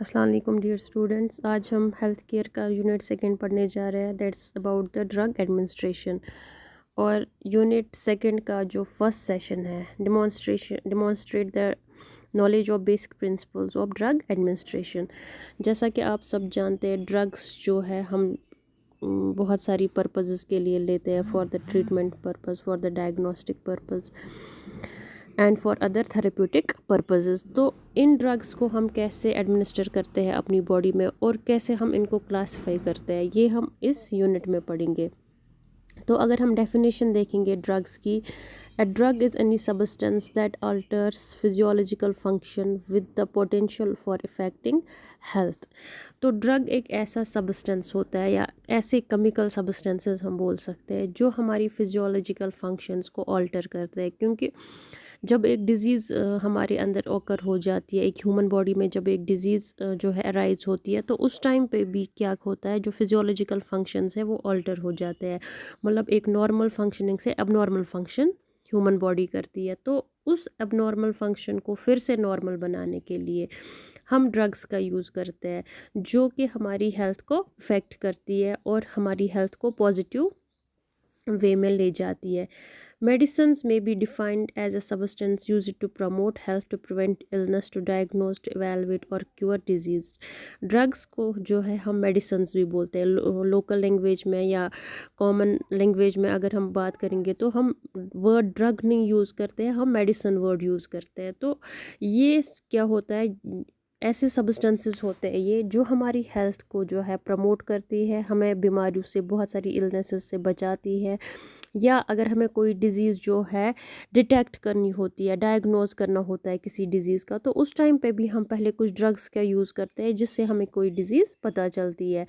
अस्सलाम वालेकुम dear students. आज हम हेल्थ केयर का यूनिट सेकंड पढ़ने जा रहे हैं, that's about the drug administration. और यूनिट सेकंड का जो फर्स्ट सेशन है, demonstrate the knowledge of basic principles of drug administration. जैसा कि आप सब जानते हैं, ड्रग्स जो है हम बहुत सारी पर्पसेस के लिए लेते हैं, for the treatment purpose, for the diagnostic purpose and for other therapeutic purposes. तो इन ड्रग्स को हम कैसे एडमिनिस्टर करते हैं अपनी बॉडी में और कैसे हम इनको क्लासिफाई करते हैं, ये हम इस यूनिट में पढ़ेंगे। तो अगर हम डेफिनेशन देखेंगे ड्रग्स की, a drug is any substance that altars physiological function with the potential for effecting health. तो ड्रग एक ऐसा सब्सटेंस होता है, या ऐसे केमिकल सब्सटेंसेस हम बोल सकते हैं, जो हमारी फिजियोलॉजिकल फंक्शंस को अल्टर करते हैं। क्योंकि जब एक डिज़ीज़ हमारे अंदर ऑकर हो जाती है, एक ह्यूमन बॉडी में जब एक डिज़ीज़ जो है अराइज होती है, तो उस टाइम पे भी क्या होता है, जो फिजियोलॉजिकल फंक्शंस है वो अल्टर हो जाते हैं। मतलब एक नॉर्मल फंक्शनिंग से अबनॉर्मल फंक्शन ह्यूमन बॉडी करती है। तो उस अबनॉर्मल फंक्शन को फिर से नॉर्मल बनाने के लिए हम ड्रग्स का यूज़ करते हैं, जो कि हमारी हेल्थ को इफ़ेक्ट करती है और हमारी हेल्थ को पॉजिटिव वे में ले जाती है। Medicines may be defined as a substance used to promote health, to prevent illness, to diagnose, to evaluate or cure disease. Drugs को जो है हम medicines भी बोलते हैं। लोकल लैंग्वेज में या कॉमन लैंग्वेज में अगर हम बात करेंगे तो हम वर्ड ड्रग नहीं यूज़ करते हैं, हम मेडिसिन वर्ड यूज़ करते हैं। तो ये क्या होता है, ऐसे सब्सटेंसेस होते हैं ये जो हमारी हेल्थ को जो है प्रमोट करती है, हमें बीमारियों से, बहुत सारी इलनेसेस से बचाती है। या अगर हमें कोई डिज़ीज़ जो है डिटेक्ट करनी होती है, डायग्नोज करना होता है किसी डिज़ीज़ का, तो उस टाइम पे भी हम पहले कुछ ड्रग्स का यूज़ करते हैं, जिससे हमें कोई डिज़ीज़ पता चलती है।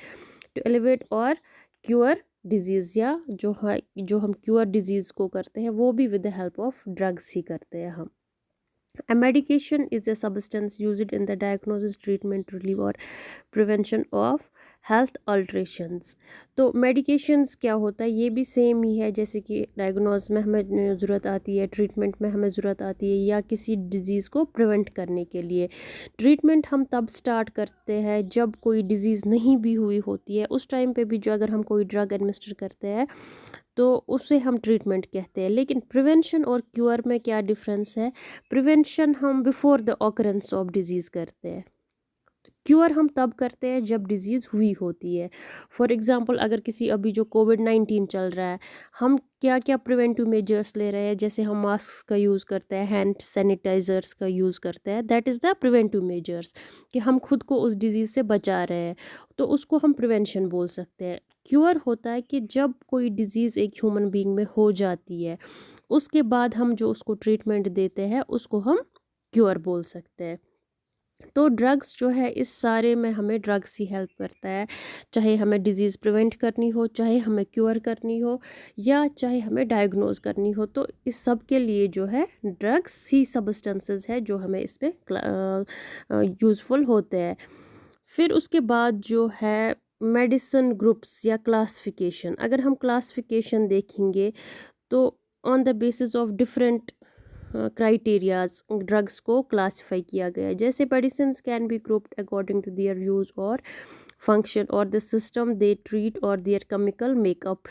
टू एलिवेट और क्योर डिज़ीज़, या जो हम क्योर डिज़ीज़ को करते हैं वो भी with the help of drugs ही करते हैं हम। A medication is a substance used in the diagnosis, treatment, relief or prevention of health alterations. तो medications क्या होता है, ये भी सेम ही है, जैसे कि डायग्नोज में हमें ज़रूरत आती है, ट्रीटमेंट में हमें ज़रूरत आती है, या किसी डिज़ीज़ को प्रिवेंट करने के लिए। ट्रीटमेंट हम तब स्टार्ट करते हैं जब कोई डिज़ीज़ नहीं भी हुई होती है, उस टाइम पे भी जो अगर हम कोई ड्रग एडमिनिस्टर करते हैं तो उसे हम ट्रीटमेंट कहते हैं। लेकिन प्रिवेंशन और क्योर में क्या डिफरेंस है? प्रिवेंशन हम before the occurrence of disease करते हैं, क्योर हम तब करते हैं जब डिज़ीज़ हुई होती है। फॉर एग्ज़ाम्पल, अगर किसी अभी जो कोविड-19 चल रहा है, हम क्या क्या प्रिवेंटिव मेजर्स ले रहे हैं, जैसे हम मास्क का यूज़ करते हैं, हैंड सैनिटाइज़र्स का यूज़ करते हैं, that is the preventive measures, कि हम खुद को उस डिज़ीज़ से बचा रहे हैं, तो उसको हम प्रिवेंशन बोल सकते हैं। क्योर होता है कि जब कोई डिज़ीज़ एक ह्यूमन बीइंग में हो जाती है, उसके बाद हम जो उसको ट्रीटमेंट देते हैं उसको हम क्योर बोल सकते हैं। तो ड्रग्स जो है, इस सारे में हमें ड्रग्स ही हेल्प करता है, चाहे हमें डिज़ीज़ प्रिवेंट करनी हो, चाहे हमें क्योर करनी हो, या चाहे हमें डायग्नोज करनी हो। तो इस सब के लिए जो है ड्रग्स ही सब्सटेंसेस है जो हमें इसमें यूज़फुल होते हैं। फिर उसके बाद जो है मेडिसिन ग्रुप्स या क्लासिफिकेशन, अगर हम क्लासिफिकेशन देखेंगे तो on the basis of different criterias drugs को क्लासिफाई किया गया है। जैसे medicine can be grouped according to their use और फंक्शन और द सिस्टम दे ट्रीट और देयर केमिकल मेकअप।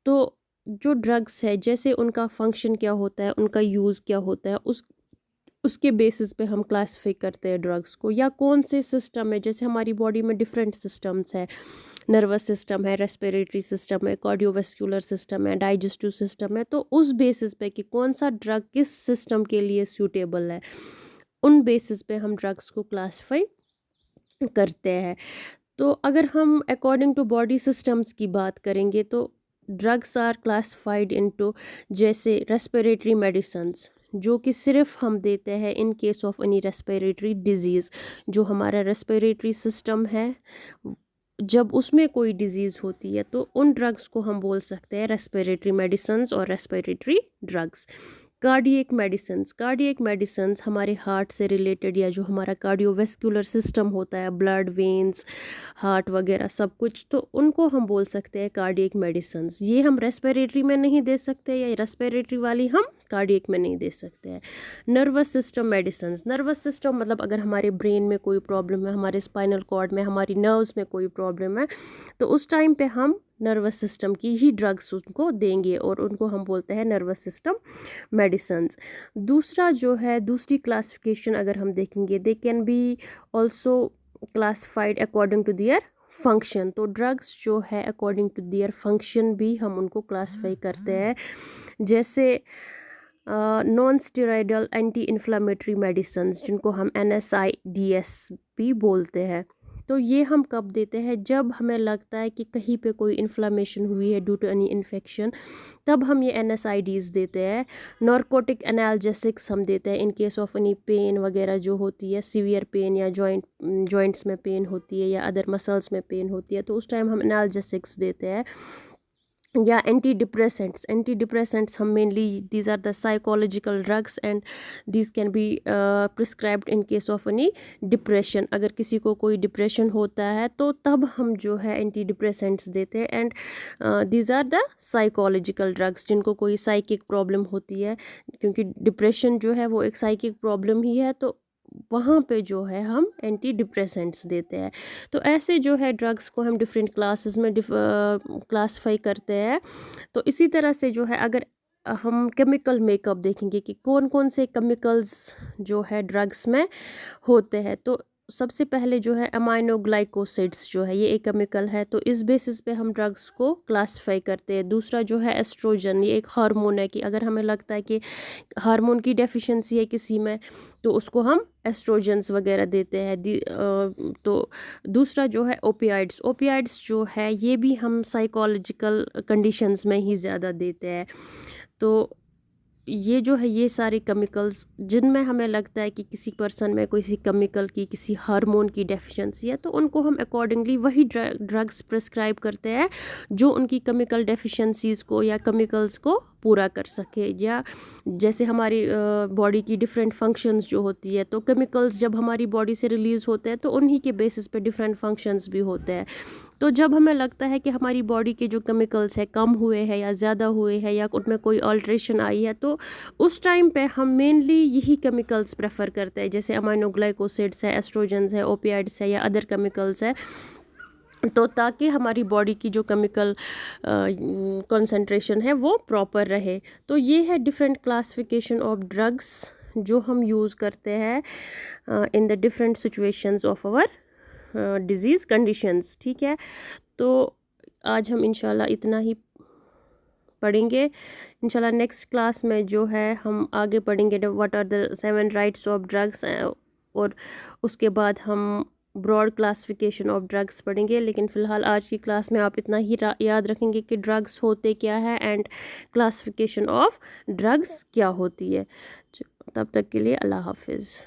तो जो ड्रग्स है, जैसे उनका फंक्शन क्या होता है, उनका यूज़ क्या होता है, उसके बेसिस पे हम क्लासिफाई करते हैं ड्रग्स को। या कौन से सिस्टम है, जैसे हमारी बॉडी में डिफरेंट सिस्टम्स है, नर्वस सिस्टम है, रेस्पिरेटरी सिस्टम है, कार्डियोवैस्कुलर सिस्टम है, डाइजेस्टिव सिस्टम है, तो उस बेसिस पे कि कौन सा ड्रग किस सिस्टम के लिए सूटेबल है, उन बेसिस पे हम ड्रग्स को क्लासिफाई करते हैं। तो अगर हम अकॉर्डिंग टू बॉडी सिस्टम्स की बात करेंगे तो ड्रग्स आर क्लासिफाइड इनटू, जैसे रेस्पिरेटरी मेडिसिन्स, जो कि सिर्फ हम देते हैं in case of any respiratory disease. जो हमारा रेस्पिरेटरी सिस्टम है, जब उसमें कोई डिज़ीज़ होती है तो उन ड्रग्स को हम बोल सकते हैं रेस्पिरेटरी मेडिसिन्स और रेस्पिरेटरी ड्रग्स। कार्डियक मेडिसिन्स हमारे हार्ट से रिलेटेड, या जो हमारा कार्डियोवैस्कुलर सिस्टम होता है, ब्लड वेन्स, हार्ट वगैरह सब कुछ, तो उनको हम बोल सकते हैं कार्डियक मेडिसिन्स। ये हम रेस्पिरेटरी में नहीं दे सकते, या रेस्पिरेटरी वाली हम कार्डियक में नहीं दे सकते हैं। Nervous system medicines, nervous system मतलब अगर हमारे ब्रेन में कोई प्रॉब्लम है, हमारे स्पाइनल कॉर्ड में, हमारी नर्व्स में कोई प्रॉब्लम है, तो उस टाइम पे हम नर्वस सिस्टम की ही ड्रग्स उनको देंगे और उनको हम बोलते हैं नर्वस सिस्टम मेडिसिन्स। दूसरा जो है, दूसरी क्लासिफिकेशन अगर हम देखेंगे, they can be also classified according to their function. तो ड्रग्स जो है अकॉर्डिंग टू दियर फंक्शन भी हम उनको क्लासिफाई करते हैं, जैसे non steroidal anti inflammatory medicines जिनको हम NSAIDs भी बोलते हैं। तो ये हम कब देते हैं, जब हमें लगता है कि कहीं पे कोई इन्फ्लामेशन हुई है ड्यू टू एनी इन्फेक्शन, तब हम ये NSAIDs देते हैं। नार्कोटिक एनाल्जेसिक्स हम देते हैं in case of any pain वगैरह जो होती है, सीवियर पेन या जॉइंट्स में पेन होती है या अदर मसल्स में पेन होती है, तो उस टाइम हम एनाल्जेसिक्स देते हैं। या एंटी डिप्रेसेंट्स हम mainly, these are the psychological drugs and these can be prescribed in case of any depression. अगर किसी को कोई डिप्रेशन होता है तो तब हम जो है एंटी डिप्रेसेंट्स देते हैं। And these are the psychological drugs जिनको कोई साइकिक प्रॉब्लम होती है, क्योंकि डिप्रेशन जो है वो एक साइकिक प्रॉब्लम ही है, तो वहाँ पे जो है हम एंटी डिप्रेसेंट्स देते हैं। तो ऐसे जो है ड्रग्स को हम डिफरेंट क्लासेस में क्लासिफाई करते हैं। तो इसी तरह से जो है अगर हम केमिकल मेकअप देखेंगे कि कौन कौन से केमिकल्स जो है ड्रग्स में होते हैं, तो सबसे पहले जो है अमाइनोग्लाइकोसिड्स जो है ये एक केमिकल है, तो इस बेसिस पे हम ड्रग्स को क्लासिफाई करते हैं। दूसरा जो है एस्ट्रोजन, ये एक हार्मोन है कि अगर हमें लगता है कि हार्मोन की डेफिशिएंसी है किसी में, तो उसको हम एस्ट्रोजन्स वगैरह देते हैं। तो दूसरा जो है ओपियाइड्स जो है ये भी हम साइकोलॉजिकल कंडीशंस में ही ज़्यादा देते हैं। तो ये जो है ये सारे केमिकल्स जिनमें हमें लगता है कि किसी पर्सन में किसी केमिकल की, किसी हार्मोन की डेफिशिएंसी है, तो उनको हम अकॉर्डिंगली वही ड्रग्स प्रिस्क्राइब करते हैं जो उनकी केमिकल डेफिशिएंसीज़ को या केमिकल्स को पूरा कर सके। या जैसे हमारी बॉडी की डिफरेंट फंक्शंस जो होती है, तो केमिकल्स जब हमारी बॉडी से रिलीज़ होते हैं तो उन्हीं के बेसिस पे डिफरेंट फंक्शंस भी होते हैं। तो जब हमें लगता है कि हमारी बॉडी के जो केमिकल्स है कम हुए हैं या ज़्यादा हुए हैं या उनमें कोई अल्ट्रेशन आई है, तो उस टाइम पे हम मेनली यही केमिकल्स प्रेफर करते हैं, जैसे अमाइनोग्लाइकोसिड्स है, एस्ट्रोजन्स है, ओपियाइड्स है या अदर केमिकल्स है, तो ताकि हमारी बॉडी की जो केमिकल कंसंट्रेशन है वो प्रॉपर रहे। तो ये है डिफरेंट क्लासिफिकेशन ऑफ ड्रग्स जो हम यूज़ करते हैं in the different situations of our disease conditions. ठीक है, तो आज हम इंशाल्लाह इतना ही पढ़ेंगे। इंशाल्लाह नेक्स्ट क्लास में जो है हम आगे पढ़ेंगे what are the 7 rights of drugs, और उसके बाद हम ब्रॉड क्लासिफिकेशन ऑफ ड्रग्स पढ़ेंगे। लेकिन फ़िलहाल आज की क्लास में आप इतना ही याद रखेंगे कि ड्रग्स होते क्या है एंड क्लासिफिकेशन ऑफ ड्रग्स क्या होती है। तब तक के लिए अल्लाह हाफिज़।